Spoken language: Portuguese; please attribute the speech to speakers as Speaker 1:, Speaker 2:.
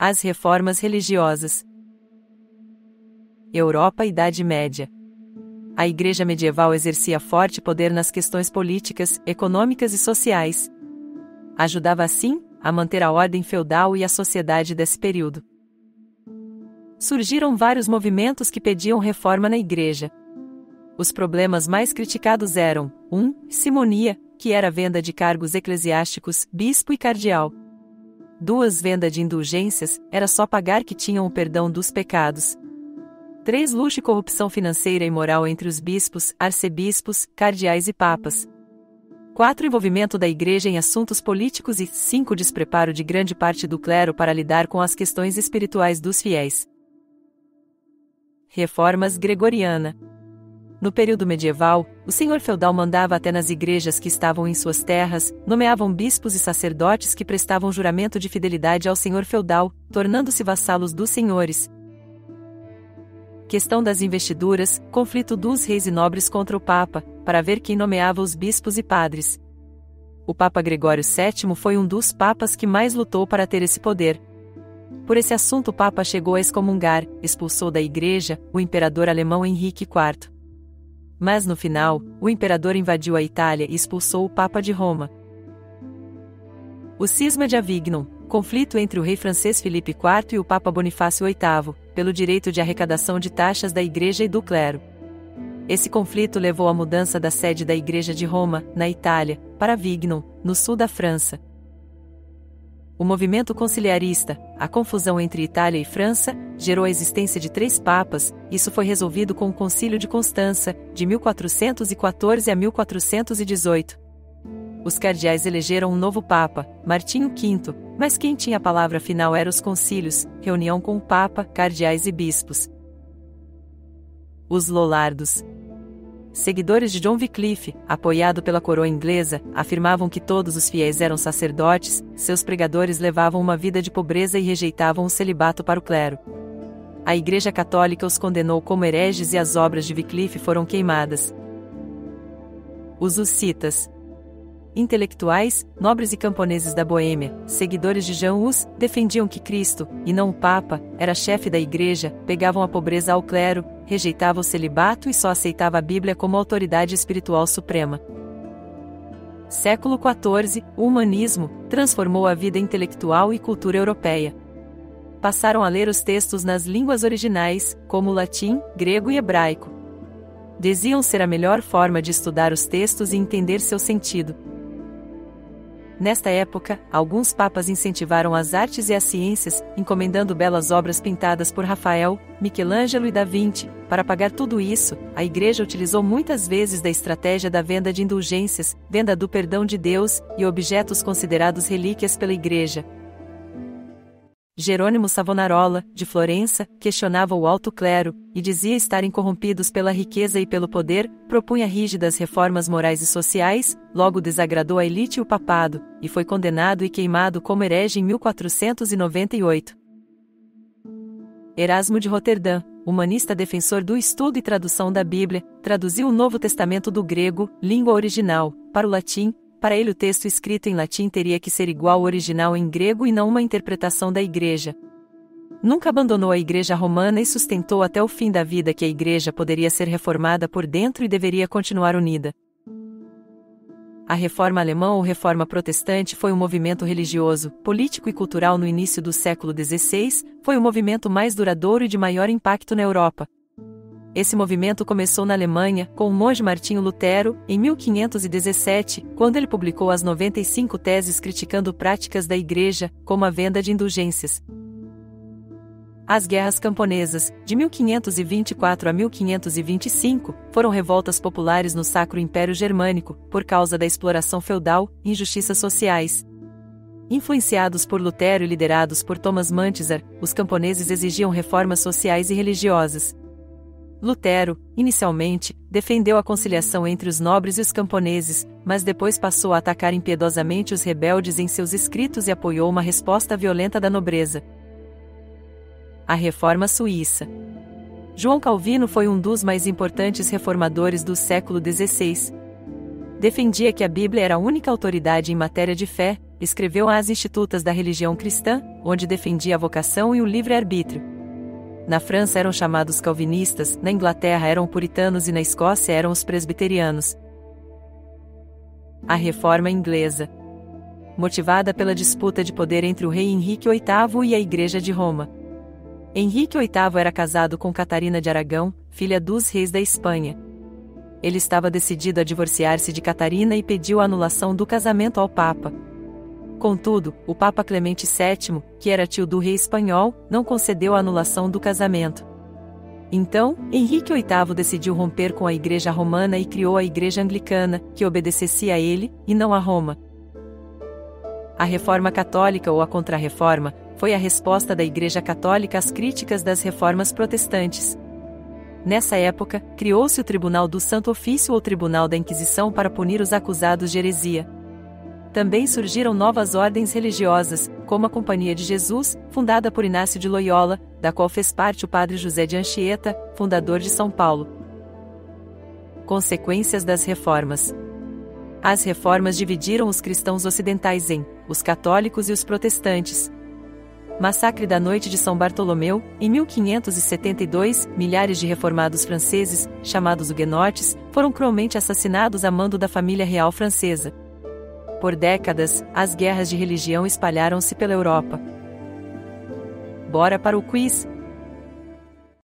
Speaker 1: As reformas religiosas. Europa, Idade Média. A Igreja medieval exercia forte poder nas questões políticas, econômicas e sociais. Ajudava assim a manter a ordem feudal e a sociedade desse período. Surgiram vários movimentos que pediam reforma na Igreja. Os problemas mais criticados eram: 1. Simonia, que era a venda de cargos eclesiásticos, bispo e cardeal. 2. Venda de indulgências, era só pagar que tinham o perdão dos pecados. 3. Luxo e corrupção financeira e moral entre os bispos, arcebispos, cardeais e papas. 4. Envolvimento da Igreja em assuntos políticos e 5. Despreparo de grande parte do clero para lidar com as questões espirituais dos fiéis. Reformas Gregoriana. No período medieval, o senhor feudal mandava até nas igrejas que estavam em suas terras, nomeavam bispos e sacerdotes que prestavam juramento de fidelidade ao senhor feudal, tornando-se vassalos dos senhores. Questão das investiduras, conflito dos reis e nobres contra o Papa, para ver quem nomeava os bispos e padres. O Papa Gregório VII foi um dos papas que mais lutou para ter esse poder. Por esse assunto o Papa chegou a excomungar, expulsou da Igreja, o imperador alemão Henrique IV. Mas no final, o imperador invadiu a Itália e expulsou o Papa de Roma. O Cisma de Avignon, conflito entre o rei francês Filipe IV e o Papa Bonifácio VIII, pelo direito de arrecadação de taxas da Igreja e do clero. Esse conflito levou à mudança da sede da Igreja de Roma, na Itália, para Avignon, no sul da França. O movimento conciliarista, a confusão entre Itália e França, gerou a existência de 3 papas. Isso foi resolvido com o Concílio de Constança, de 1414 a 1418. Os cardeais elegeram um novo papa, Martinho V, mas quem tinha a palavra final eram os concílios, reunião com o papa, cardeais e bispos. Os Lollardos. Seguidores de John Wycliffe, apoiado pela coroa inglesa, afirmavam que todos os fiéis eram sacerdotes, seus pregadores levavam uma vida de pobreza e rejeitavam o celibato para o clero. A Igreja Católica os condenou como hereges e as obras de Wycliffe foram queimadas. Os hussitas. Intelectuais, nobres e camponeses da Boêmia, seguidores de Jean Hus, defendiam que Cristo, e não o Papa, era chefe da Igreja, pegavam a pobreza ao clero, rejeitavam o celibato e só aceitava a Bíblia como autoridade espiritual suprema. Século XIV, o humanismo transformou a vida intelectual e cultura europeia. Passaram a ler os textos nas línguas originais, como latim, grego e hebraico. Diziam ser a melhor forma de estudar os textos e entender seu sentido. Nesta época, alguns papas incentivaram as artes e as ciências, encomendando belas obras pintadas por Rafael, Michelangelo e Da Vinci. Para pagar tudo isso, a Igreja utilizou muitas vezes da estratégia da venda de indulgências, venda do perdão de Deus, e objetos considerados relíquias pela Igreja. Jerônimo Savonarola, de Florença, questionava o alto clero, e dizia estarem corrompidos pela riqueza e pelo poder, propunha rígidas reformas morais e sociais, logo desagradou a elite e o papado, e foi condenado e queimado como herege em 1498. Erasmo de Roterdã, humanista defensor do estudo e tradução da Bíblia, traduziu o Novo Testamento do grego, língua original, para o latim. Para ele o texto escrito em latim teria que ser igual ao original em grego e não uma interpretação da Igreja. Nunca abandonou a Igreja romana e sustentou até o fim da vida que a Igreja poderia ser reformada por dentro e deveria continuar unida. A Reforma Alemã ou Reforma Protestante foi um movimento religioso, político e cultural no início do século XVI, foi o movimento mais duradouro e de maior impacto na Europa. Esse movimento começou na Alemanha, com o monge Martinho Lutero, em 1517, quando ele publicou as 95 teses criticando práticas da Igreja, como a venda de indulgências. As Guerras Camponesas, de 1524 a 1525, foram revoltas populares no Sacro Império Germânico, por causa da exploração feudal e injustiças sociais. Influenciados por Lutero e liderados por Thomas Mantzar, os camponeses exigiam reformas sociais e religiosas. Lutero, inicialmente, defendeu a conciliação entre os nobres e os camponeses, mas depois passou a atacar impiedosamente os rebeldes em seus escritos e apoiou uma resposta violenta da nobreza. A Reforma Suíça. João Calvino foi um dos mais importantes reformadores do século XVI. Defendia que a Bíblia era a única autoridade em matéria de fé, Escreveu as Institutas da Religião Cristã, onde defendia a vocação e o livre-arbítrio. Na França eram chamados calvinistas, na Inglaterra eram puritanos e na Escócia eram os presbiterianos. A Reforma Inglesa. Motivada pela disputa de poder entre o rei Henrique VIII e a Igreja de Roma. Henrique VIII era casado com Catarina de Aragão, filha dos reis da Espanha. Ele estava decidido a divorciar-se de Catarina e pediu a anulação do casamento ao Papa. Contudo, o Papa Clemente VII, que era tio do rei espanhol, não concedeu a anulação do casamento. Então, Henrique VIII decidiu romper com a Igreja Romana e criou a Igreja Anglicana, que obedecesse a ele, e não a Roma. A Reforma Católica ou a Contra-Reforma foi a resposta da Igreja Católica às críticas das reformas protestantes. Nessa época, criou-se o Tribunal do Santo Ofício ou Tribunal da Inquisição para punir os acusados de heresia. Também surgiram novas ordens religiosas, como a Companhia de Jesus, fundada por Inácio de Loyola, da qual fez parte o padre José de Anchieta, fundador de São Paulo. Consequências das reformas. As reformas dividiram os cristãos ocidentais em os católicos e os protestantes. Massacre da Noite de São Bartolomeu, em 1572, milhares de reformados franceses, chamados huguenotes, foram cruelmente assassinados a mando da família real francesa. Por décadas, as guerras de religião espalharam-se pela Europa. Bora para o quiz!